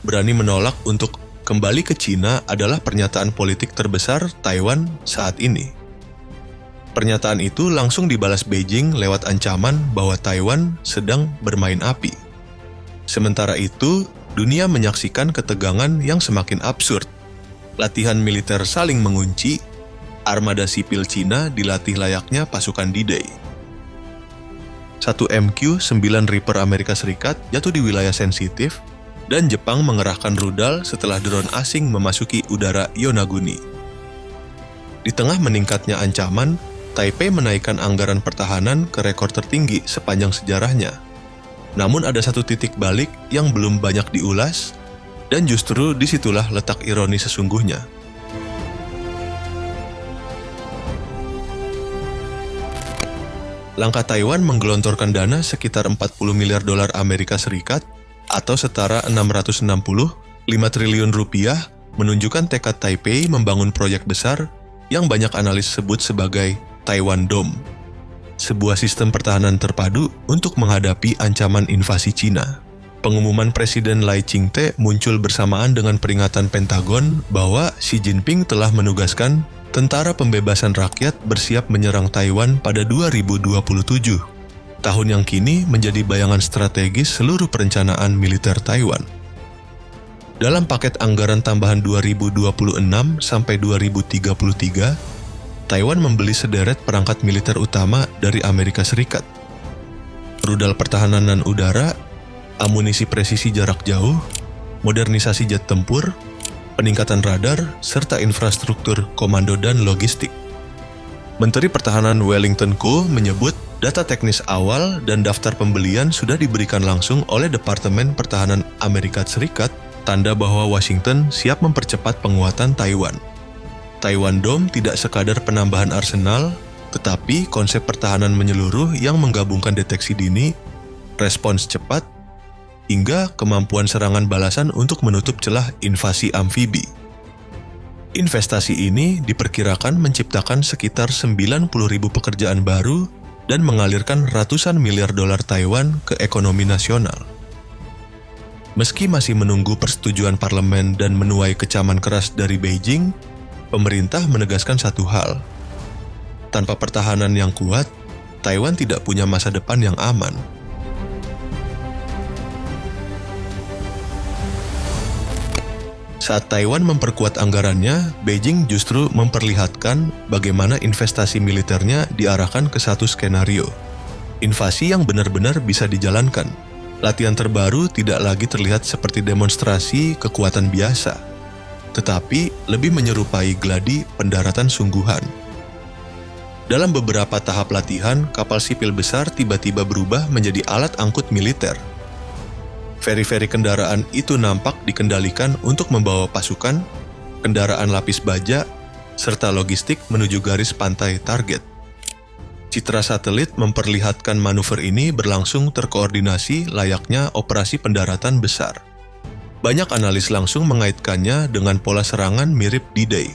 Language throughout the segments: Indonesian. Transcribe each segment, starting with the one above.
berani menolak untuk kembali ke Cina adalah pernyataan politik terbesar Taiwan saat ini. Pernyataan itu langsung dibalas Beijing lewat ancaman bahwa Taiwan sedang bermain api. Sementara itu, dunia menyaksikan ketegangan yang semakin absurd. Latihan militer saling mengunci, armada sipil Cina dilatih layaknya pasukan D-Day. 1 MQ-9 Reaper Amerika Serikat jatuh di wilayah sensitif, dan Jepang mengerahkan rudal setelah drone asing memasuki udara Yonaguni. Di tengah meningkatnya ancaman, Taipei menaikkan anggaran pertahanan ke rekor tertinggi sepanjang sejarahnya. Namun ada satu titik balik yang belum banyak diulas, dan justru disitulah letak ironi sesungguhnya. Langkah Taiwan menggelontorkan dana sekitar 40 miliar dolar Amerika Serikat atau setara 665 triliun rupiah menunjukkan tekad Taipei membangun proyek besar yang banyak analis sebut sebagai Taiwan Dome, sebuah sistem pertahanan terpadu untuk menghadapi ancaman invasi Cina. Pengumuman Presiden Lai Ching-te muncul bersamaan dengan peringatan Pentagon bahwa Xi Jinping telah menugaskan Tentara Pembebasan Rakyat bersiap menyerang Taiwan pada 2027. Tahun yang kini menjadi bayangan strategis seluruh perencanaan militer Taiwan. Dalam paket anggaran tambahan 2026 sampai 2033, Taiwan membeli sederet perangkat militer utama dari Amerika Serikat. Rudal pertahanan udara, amunisi presisi jarak jauh, modernisasi jet tempur, peningkatan radar, serta infrastruktur komando dan logistik. Menteri Pertahanan Wellington Koo menyebut data teknis awal dan daftar pembelian sudah diberikan langsung oleh Departemen Pertahanan Amerika Serikat, tanda bahwa Washington siap mempercepat penguatan Taiwan. Taiwan Dome tidak sekadar penambahan arsenal, tetapi konsep pertahanan menyeluruh yang menggabungkan deteksi dini, respons cepat, hingga kemampuan serangan balasan untuk menutup celah invasi amfibi. Investasi ini diperkirakan menciptakan sekitar 90.000 pekerjaan baru dan mengalirkan ratusan miliar dolar Taiwan ke ekonomi nasional. Meski masih menunggu persetujuan parlemen dan menuai kecaman keras dari Beijing, pemerintah menegaskan satu hal. Tanpa pertahanan yang kuat, Taiwan tidak punya masa depan yang aman. Saat Taiwan memperkuat anggarannya, Beijing justru memperlihatkan bagaimana investasi militernya diarahkan ke satu skenario. Invasi yang benar-benar bisa dijalankan. Latihan terbaru tidak lagi terlihat seperti demonstrasi kekuatan biasa, tetapi lebih menyerupai gladi pendaratan sungguhan. Dalam beberapa tahap latihan, kapal sipil besar tiba-tiba berubah menjadi alat angkut militer. Feri-feri kendaraan itu nampak dikendalikan untuk membawa pasukan, kendaraan lapis baja, serta logistik menuju garis pantai target. Citra satelit memperlihatkan manuver ini berlangsung terkoordinasi layaknya operasi pendaratan besar. Banyak analis langsung mengaitkannya dengan pola serangan mirip D-Day.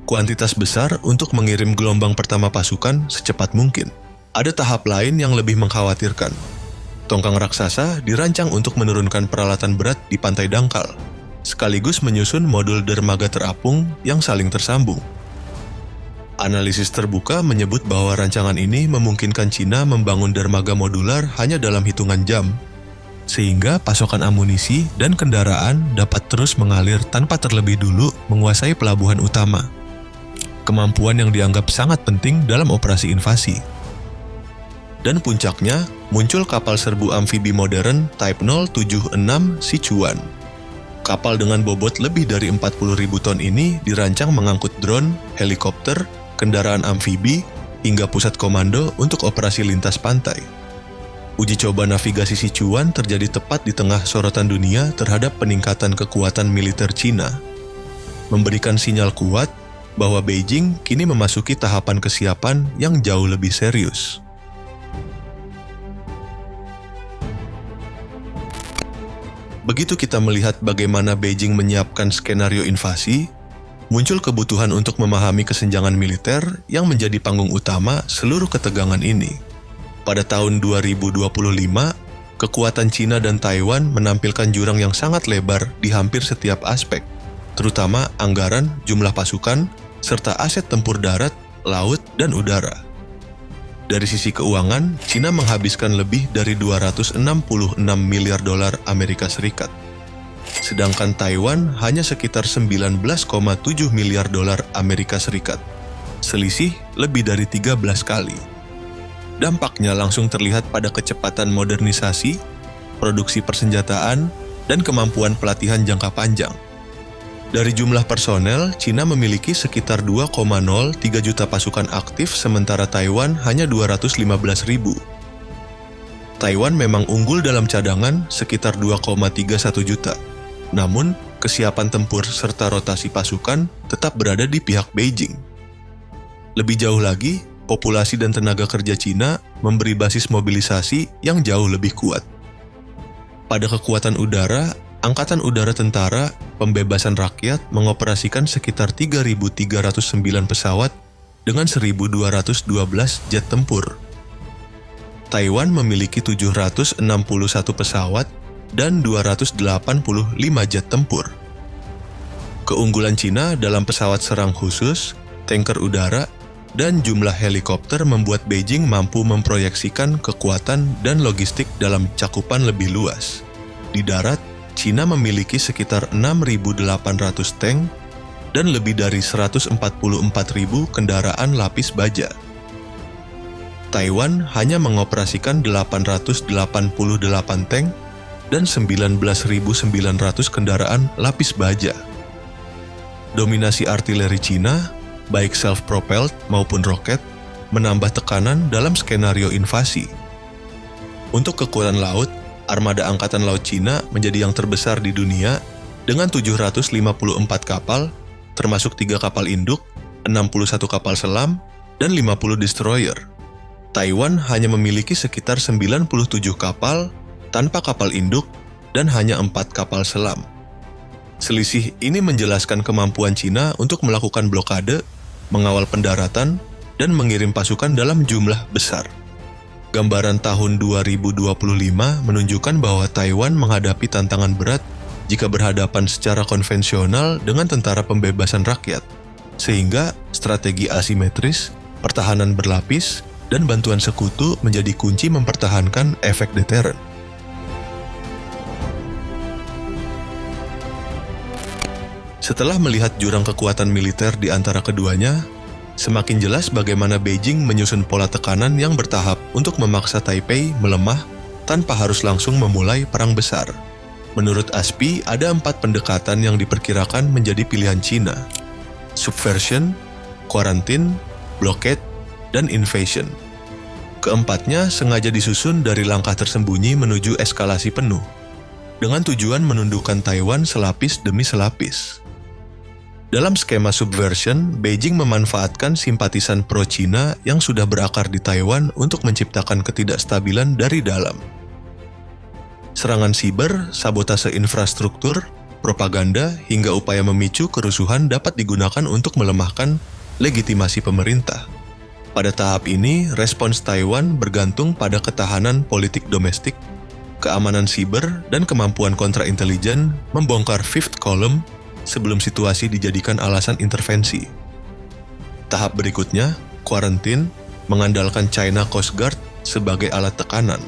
Kuantitas besar untuk mengirim gelombang pertama pasukan secepat mungkin. Ada tahap lain yang lebih mengkhawatirkan. Tongkang raksasa dirancang untuk menurunkan peralatan berat di pantai dangkal, sekaligus menyusun modul dermaga terapung yang saling tersambung. Analisis terbuka menyebut bahwa rancangan ini memungkinkan Cina membangun dermaga modular hanya dalam hitungan jam, sehingga pasokan amunisi dan kendaraan dapat terus mengalir tanpa terlebih dulu menguasai pelabuhan utama. Kemampuan yang dianggap sangat penting dalam operasi invasi. Dan puncaknya, muncul kapal serbu amfibi modern Type 076 Sichuan. Kapal dengan bobot lebih dari 40.000 ton ini dirancang mengangkut drone, helikopter, kendaraan amfibi, hingga pusat komando untuk operasi lintas pantai. Uji coba navigasi Sichuan terjadi tepat di tengah sorotan dunia terhadap peningkatan kekuatan militer Cina, memberikan sinyal kuat bahwa Beijing kini memasuki tahapan kesiapan yang jauh lebih serius. Begitu kita melihat bagaimana Beijing menyiapkan skenario invasi, muncul kebutuhan untuk memahami kesenjangan militer yang menjadi panggung utama seluruh ketegangan ini. Pada tahun 2025, kekuatan Cina dan Taiwan menampilkan jurang yang sangat lebar di hampir setiap aspek, terutama anggaran, jumlah pasukan, serta aset tempur darat, laut, dan udara. Dari sisi keuangan, Cina menghabiskan lebih dari 266 miliar dolar Amerika Serikat. Sedangkan Taiwan hanya sekitar 19,7 miliar dolar Amerika Serikat. Selisih lebih dari 13 kali. Dampaknya langsung terlihat pada kecepatan modernisasi, produksi persenjataan, dan kemampuan pelatihan jangka panjang. Dari jumlah personel, Cina memiliki sekitar 2,03 juta pasukan aktif, sementara Taiwan hanya 215.000. Taiwan memang unggul dalam cadangan sekitar 2,31 juta. Namun, kesiapan tempur serta rotasi pasukan tetap berada di pihak Beijing. Lebih jauh lagi, populasi dan tenaga kerja Cina memberi basis mobilisasi yang jauh lebih kuat. Pada kekuatan udara, Angkatan Udara Tentara Pembebasan Rakyat mengoperasikan sekitar 3.309 pesawat dengan 1.212 jet tempur. Taiwan memiliki 761 pesawat dan 285 jet tempur. Keunggulan Cina dalam pesawat serang khusus, tanker udara, dan jumlah helikopter membuat Beijing mampu memproyeksikan kekuatan dan logistik dalam cakupan lebih luas. Di darat, Cina memiliki sekitar 6.800 tank dan lebih dari 144.000 kendaraan lapis baja. Taiwan hanya mengoperasikan 888 tank dan 19.900 kendaraan lapis baja. Dominasi artileri Cina, baik self-propelled maupun roket, menambah tekanan dalam skenario invasi. Untuk kekuatan laut, armada Angkatan Laut Cina menjadi yang terbesar di dunia dengan 754 kapal, termasuk 3 kapal induk, 61 kapal selam, dan 50 destroyer. Taiwan hanya memiliki sekitar 97 kapal tanpa kapal induk dan hanya 4 kapal selam. Selisih ini menjelaskan kemampuan Cina untuk melakukan blokade, mengawal pendaratan, dan mengirim pasukan dalam jumlah besar. Gambaran tahun 2025 menunjukkan bahwa Taiwan menghadapi tantangan berat jika berhadapan secara konvensional dengan tentara pembebasan rakyat, sehingga strategi asimetris, pertahanan berlapis, dan bantuan sekutu menjadi kunci mempertahankan efek deteren. Setelah melihat jurang kekuatan militer di antara keduanya, semakin jelas bagaimana Beijing menyusun pola tekanan yang bertahap untuk memaksa Taipei melemah tanpa harus langsung memulai perang besar. Menurut ASPI, ada 4 pendekatan yang diperkirakan menjadi pilihan Cina: subversion, quarantine, blockade, dan invasion. Keempatnya sengaja disusun dari langkah tersembunyi menuju eskalasi penuh, dengan tujuan menundukkan Taiwan selapis demi selapis. Dalam skema subversion, Beijing memanfaatkan simpatisan pro-Cina yang sudah berakar di Taiwan untuk menciptakan ketidakstabilan dari dalam. Serangan siber, sabotase infrastruktur, propaganda, hingga upaya memicu kerusuhan dapat digunakan untuk melemahkan legitimasi pemerintah. Pada tahap ini, respons Taiwan bergantung pada ketahanan politik domestik, keamanan siber, dan kemampuan kontraintelijen membongkar fifth column sebelum situasi dijadikan alasan intervensi. Tahap berikutnya, quarantine, mengandalkan China Coast Guard sebagai alat tekanan.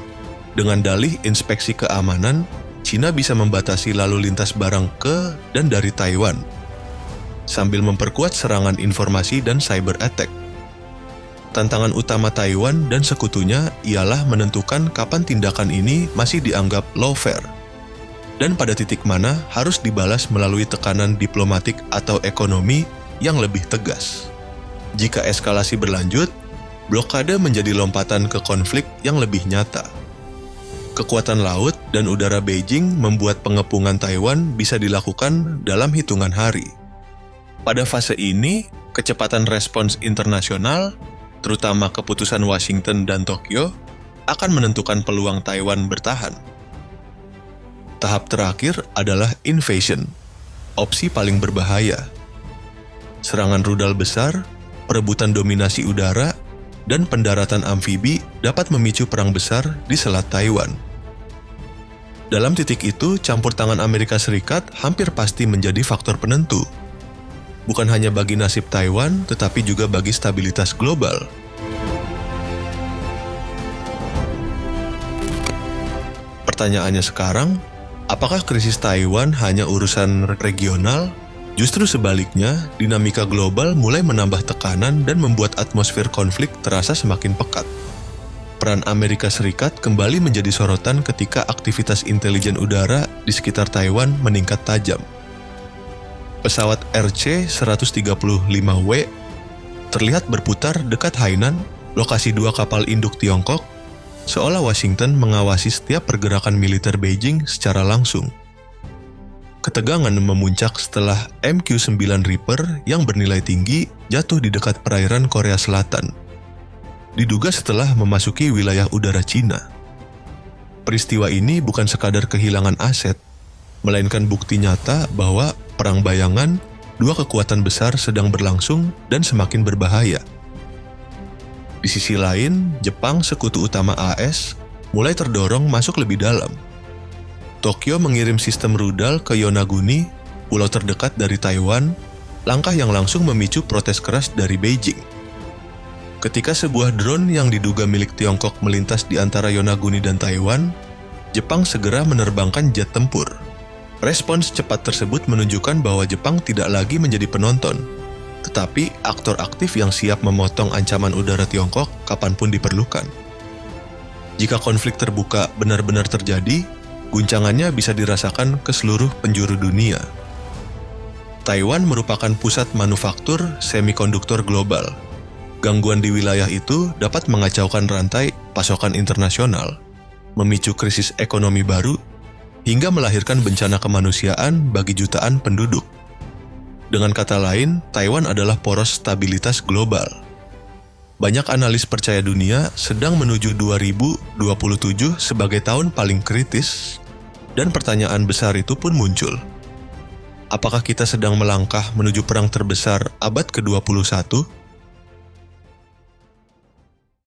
Dengan dalih inspeksi keamanan, Cina bisa membatasi lalu lintas barang ke dan dari Taiwan, sambil memperkuat serangan informasi dan cyber attack. Tantangan utama Taiwan dan sekutunya ialah menentukan kapan tindakan ini masih dianggap lawfare, dan pada titik mana harus dibalas melalui tekanan diplomatik atau ekonomi yang lebih tegas. Jika eskalasi berlanjut, blokade menjadi lompatan ke konflik yang lebih nyata. Kekuatan laut dan udara Beijing membuat pengepungan Taiwan bisa dilakukan dalam hitungan hari. Pada fase ini, kecepatan respons internasional, terutama keputusan Washington dan Tokyo, akan menentukan peluang Taiwan bertahan. Tahap terakhir adalah invasion, opsi paling berbahaya. Serangan rudal besar, perebutan dominasi udara, dan pendaratan amfibi dapat memicu perang besar di Selat Taiwan. Dalam titik itu, campur tangan Amerika Serikat hampir pasti menjadi faktor penentu. Bukan hanya bagi nasib Taiwan, tetapi juga bagi stabilitas global. Pertanyaannya sekarang, apakah krisis Taiwan hanya urusan regional? Justru sebaliknya, dinamika global mulai menambah tekanan dan membuat atmosfer konflik terasa semakin pekat. Peran Amerika Serikat kembali menjadi sorotan ketika aktivitas intelijen udara di sekitar Taiwan meningkat tajam. Pesawat RC-135W terlihat berputar dekat Hainan, lokasi dua kapal induk Tiongkok, seolah Washington mengawasi setiap pergerakan militer Beijing secara langsung. Ketegangan memuncak setelah MQ-9 Reaper yang bernilai tinggi jatuh di dekat perairan Korea Selatan. Diduga setelah memasuki wilayah udara Cina. Peristiwa ini bukan sekadar kehilangan aset, melainkan bukti nyata bahwa perang bayangan dua kekuatan besar sedang berlangsung dan semakin berbahaya. Di sisi lain, Jepang, sekutu utama AS, mulai terdorong masuk lebih dalam. Tokyo mengirim sistem rudal ke Yonaguni, pulau terdekat dari Taiwan, langkah yang langsung memicu protes keras dari Beijing. Ketika sebuah drone yang diduga milik Tiongkok melintas di antara Yonaguni dan Taiwan, Jepang segera menerbangkan jet tempur. Respons cepat tersebut menunjukkan bahwa Jepang tidak lagi menjadi penonton, tetapi aktor aktif yang siap memotong ancaman udara Tiongkok kapanpun diperlukan. Jika konflik terbuka benar-benar terjadi, guncangannya bisa dirasakan ke seluruh penjuru dunia. Taiwan merupakan pusat manufaktur semikonduktor global. Gangguan di wilayah itu dapat mengacaukan rantai pasokan internasional, memicu krisis ekonomi baru, hingga melahirkan bencana kemanusiaan bagi jutaan penduduk. Dengan kata lain, Taiwan adalah poros stabilitas global. Banyak analis percaya dunia sedang menuju 2027 sebagai tahun paling kritis, dan pertanyaan besar itu pun muncul. Apakah kita sedang melangkah menuju perang terbesar abad ke-21?